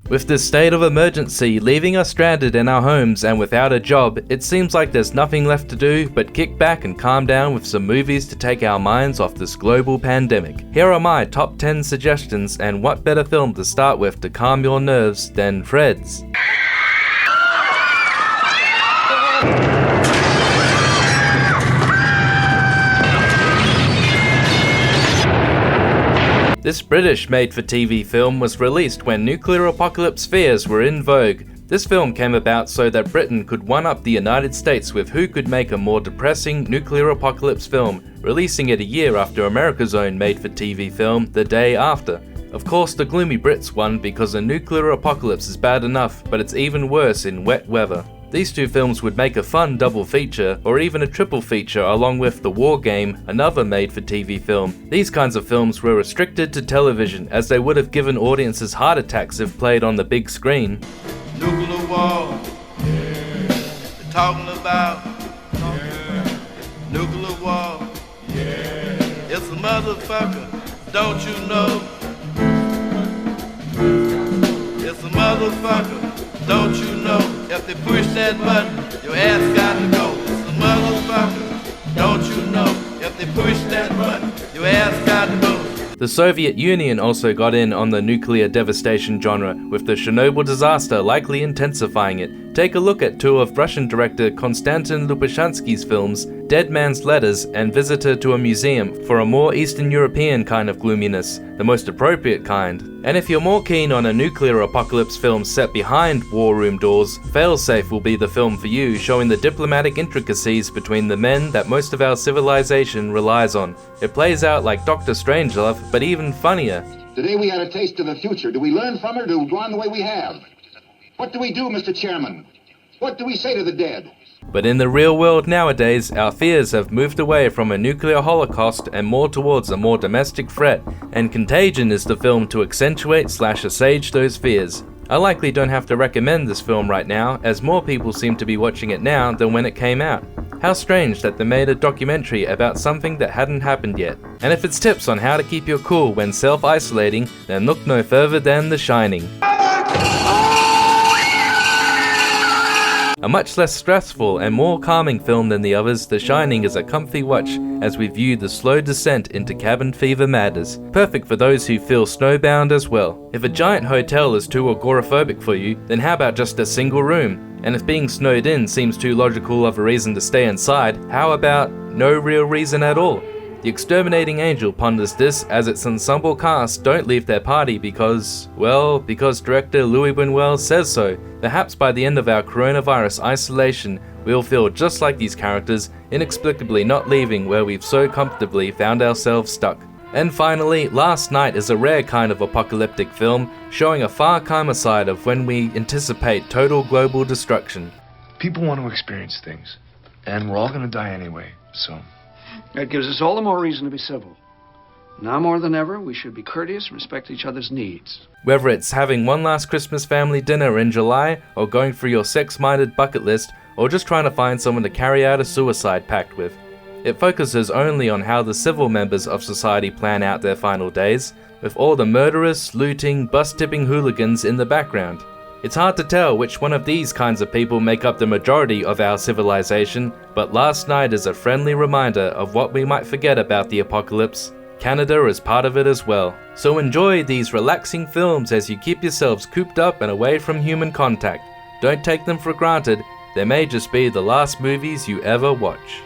With this state of emergency leaving us stranded in our homes and without a job, it seems like there's nothing left to do but kick back and calm down with some movies to take our minds off this global pandemic. Here are my top 10 suggestions, and what better film to start with to calm your nerves than Fred's. This British made-for-TV film was released when nuclear apocalypse fears were in vogue. This film came about so that Britain could one-up the United States with who could make a more depressing nuclear apocalypse film, releasing it a year after America's own made-for-TV film, The Day After. Of course, the gloomy Brits won because a nuclear apocalypse is bad enough, but it's even worse in wet weather. These two films would make a fun double feature, or even a triple feature along with The War Game, another made-for-TV film. These kinds of films were restricted to television, as they would have given audiences heart attacks if played on the big screen. Nuclear war, yeah. They're talking about, yeah. Nuclear war, yeah. It's a motherfucker, don't you know? It's a motherfucker, don't you know? If they push that button, your ass got to go. It's a motherfucker, don't you know? If they push that button, your ass got to go. The Soviet Union also got in on the nuclear devastation genre, with the Chernobyl disaster likely intensifying it. Take a look at two of Russian director Konstantin Lubushansky's films, Dead Man's Letters and Visitor to a Museum, for a more Eastern European kind of gloominess, the most appropriate kind. And if you're more keen on a nuclear apocalypse film set behind war room doors, Failsafe will be the film for you, showing the diplomatic intricacies between the men that most of our civilization relies on. It plays out like Dr. Strangelove, but even funnier. Today we had a taste of the future. Do we learn from it, or do we go on the way we have? What do we do, Mr. Chairman? What do we say to the dead? But in the real world nowadays, our fears have moved away from a nuclear holocaust and more towards a more domestic threat, and Contagion is the film to accentuate/assuage those fears. I likely don't have to recommend this film right now, as more people seem to be watching it now than when it came out. How strange that they made a documentary about something that hadn't happened yet. And if it's tips on how to keep your cool when self-isolating, then look no further than The Shining. A much less stressful and more calming film than the others, The Shining is a comfy watch as we view the slow descent into cabin fever madness. Perfect for those who feel snowbound as well. If a giant hotel is too agoraphobic for you, then how about just a single room? And if being snowed in seems too logical of a reason to stay inside, how about no real reason at all? The Exterminating Angel ponders this as its ensemble cast don't leave their party because director Louis Buñuel says so. Perhaps by the end of our coronavirus isolation, we'll feel just like these characters, inexplicably not leaving where we've so comfortably found ourselves stuck. And finally, Last Night is a rare kind of apocalyptic film, showing a far calmer side of when we anticipate total global destruction. People want to experience things, and we're all going to die anyway, so... That gives us all the more reason to be civil. Now more than ever, we should be courteous and respect each other's needs. Whether it's having one last Christmas family dinner in July, or going through your sex-minded bucket list, or just trying to find someone to carry out a suicide pact with. It focuses only on how the civil members of society plan out their final days, with all the murderous, looting, bus-tipping hooligans in the background. It's hard to tell which one of these kinds of people make up the majority of our civilization, but Last Night is a friendly reminder of what we might forget about the apocalypse. Canada is part of it as well. So enjoy these relaxing films as you keep yourselves cooped up and away from human contact. Don't take them for granted, they may just be the last movies you ever watch.